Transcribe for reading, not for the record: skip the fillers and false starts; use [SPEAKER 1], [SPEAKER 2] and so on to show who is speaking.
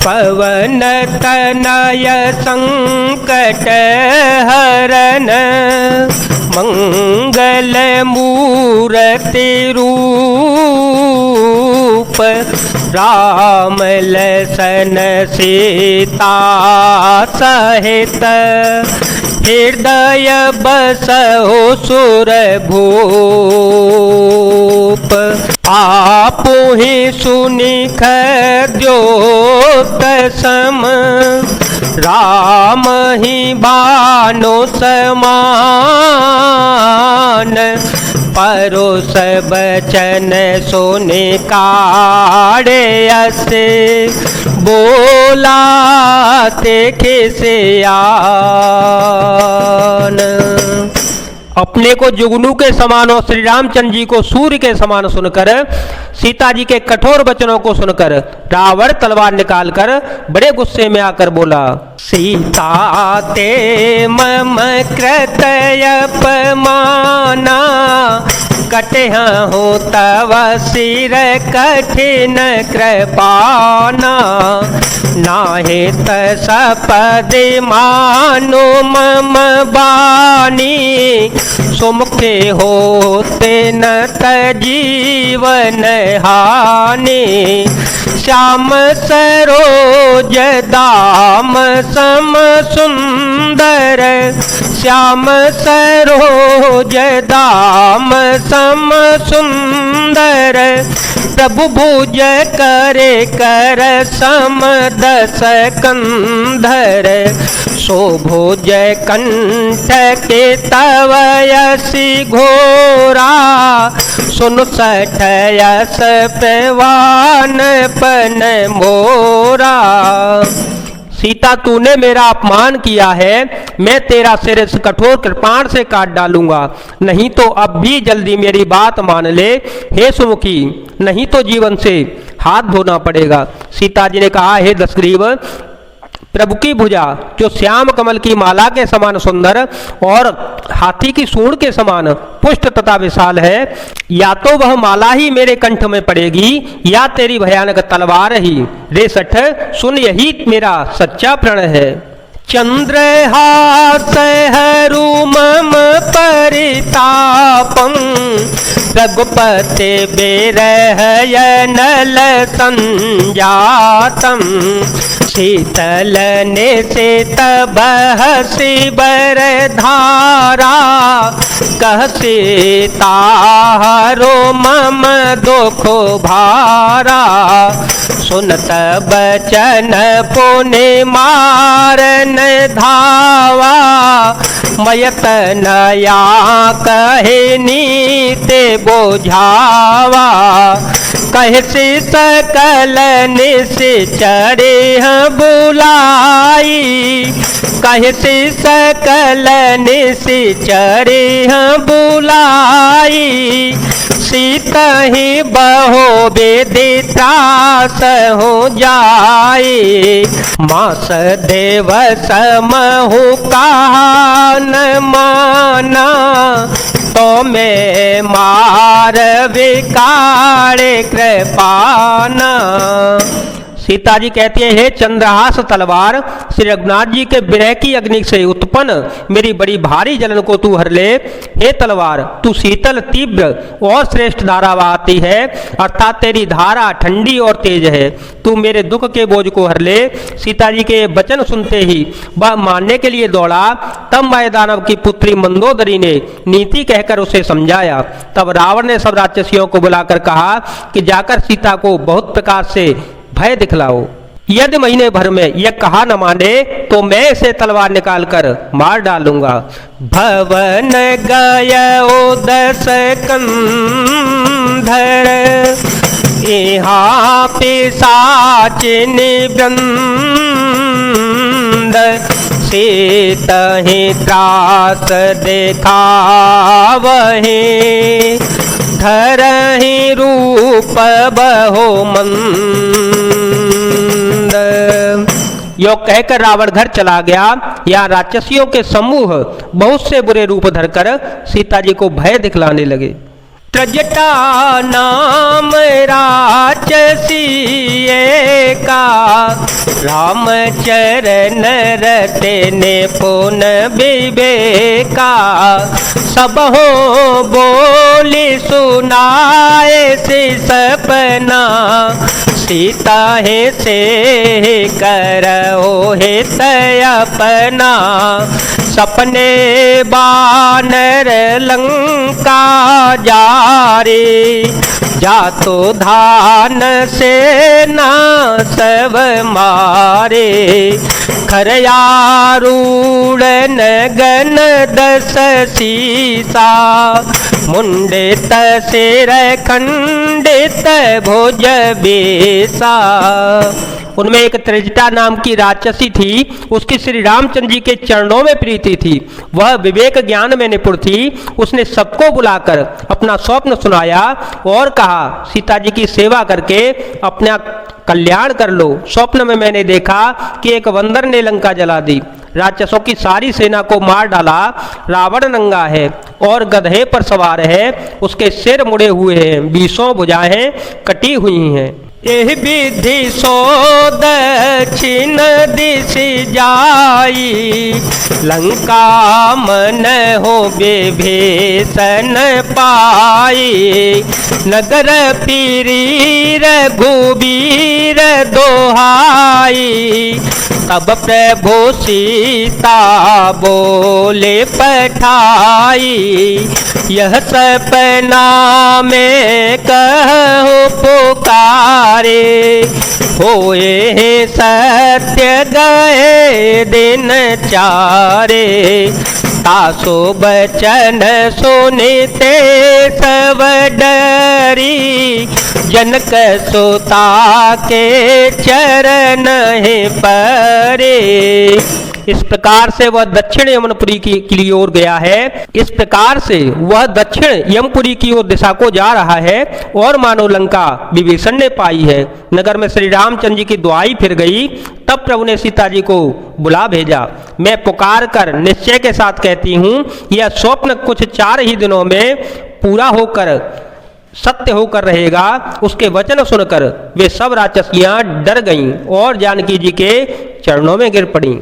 [SPEAKER 1] पवन तनय संकट हरन मंगल मूर्ति रूप राम लसन सीता सहित हृदय बसहो सुर भूप आपो ही सुनिख द्योत सम राम ही भानु समान परोस बचन सोने काढ़े असे बोला देखे से आन। अपने को जुगनू के समान और श्री रामचंद्र जी को सूर्य के समान सुनकर, सीता जी के कठोर वचनों को सुनकर रावण तलवार निकालकर बड़े गुस्से में आकर बोला, सीता ते मम कृत अपमाना कटह हो तव सिर कठिन कृपाना नाहे तसपद मानो मम बानी सुमुखे होते न जीवन हानि श्याम सरोज दाम सम सुंदर श्याम सरोज दाम सम सुंदर प्रभु भुज करे कर सम दस कंधर शोभुज कंठ के तवयसी घोरा सुन सठयस प्रवान पन मोरा। सीता तूने मेरा अपमान किया है, मैं तेरा सिर इस कठोर कृपाण से काट डालूंगा, नहीं तो अब भी जल्दी मेरी बात मान ले हे सुमुखी, नहीं तो जीवन से हाथ धोना पड़ेगा। सीता जी ने कहा, हे दशग्रीव, प्रभु की भुजा जो श्याम कमल की माला के समान सुंदर और हाथी की सूंड के समान पुष्ट तथा विशाल है, या तो वह माला ही मेरे कंठ में पड़ेगी या तेरी भयानक तलवार ही। रे सठ सुन, यही मेरा सच्चा प्रण है। चंद्रहास हरु मम परितापं रघुपते बेरहयनल संजातम शीतल निशित बहसि बर धारा कह सीता हरो मम दुख भारा सुनत बचन पुनि मारन धावा मयत नया कहे नीते बोझावा कहसी सकल निश्चरे बुलाई कहसी सकल निश्चरे बुलाई सीता ही बहो बेदित्रास हो जाए मास देव समहु कान माना तो मैं मार विकारे कृपाना। सीता जी कहती है, हे चंद्रहास तलवार, श्री रघुनाथ जी के विरह की अग्नि से उत्पन्न मेरी बड़ी भारी जलन को तू हर ले। हे तलवार, तू शीतल तीव्र और श्रेष्ठ धारा बहाती है, अर्थात तेरी धारा ठंडी और तेज है। तू मेरे दुख के बोझ को हर ले। सीता जी के वचन सुनते ही वह मानने के लिए दौड़ा। तब मायदानव की पुत्री मंदोदरी ने नीति कहकर उसे समझाया। तब रावण ने सब राक्षसियों को बुलाकर कहा कि जाकर सीता को बहुत प्रकार से भय दिखलाओ। यदि महीने भर में यह कहा न माने तो मैं इसे तलवार निकाल कर मार डालूंगा। भवन गयो दस कंधर यहाँ पिशाच निवृंद सीतहि त्रास देखावहि धरहि रूप बहो मंद। यो कहकर रावण घर चला गया। यहाँ राक्षसियों के समूह बहुत से बुरे रूप धरकर सीता जी को भय दिखलाने लगे। त्रजटा नाम राचसी का, राम चरण रते ने पुन विवेका। सब हो बोली सुनाए से सपना, सीता है से करो हित अपना। सपने बानर लंका जारे, जातो धान से ना सब मारे। खरयारूढ़ गन दस सीसा, मुंडित सिर खंडित भुज बेसा। उनमें एक त्रिजटा नाम की राक्षसी थी, उसकी श्री रामचंद्र जी के चरणों में प्रीति थी। वह विवेक ज्ञान में निपुण थी। उसने सबको बुलाकर अपना स्वप्न सुनाया और कहा, सीता जी की सेवा करके अपना कल्याण कर लो। स्वप्न में मैंने देखा कि एक बंदर ने लंका जला दी, राक्षसों की सारी सेना को मार डाला। रावण नंगा है और गधे पर सवार है, उसके सिर मुड़े हुए हैं, 20 भुजाएं कटी हुई हैं। एह विधि सो दक्षिण दिश जाई, लंका मन हो विभीषण पाई। नगर फिरी रघुबीर दोहाई, तब प्रभु सीता बोले पठाई। यह सपना में कहो पुकारे, होए सत्य गए दिन चारे। तासो बचन सुनिते सब डरी, जनक सुता के चरण है परे। इस प्रकार से वह दक्षिण यमुनपुरी की ओर गया है। इस प्रकार से वह दक्षिण यमपुरी की ओर दिशा को जा रहा है और मानो लंका विभीषण ने पाई है। नगर में श्री रामचंद्र जी की दुआई फिर गई। तब प्रभु ने सीता जी को बुला भेजा। मैं पुकार कर निश्चय के साथ कहती हूँ, यह स्वप्न कुछ 4 ही दिनों में पूरा होकर सत्य होकर रहेगा। उसके वचन सुनकर वे सब राक्षसियां डर गईं और जानकी जी के चरणों में गिर पड़ीं।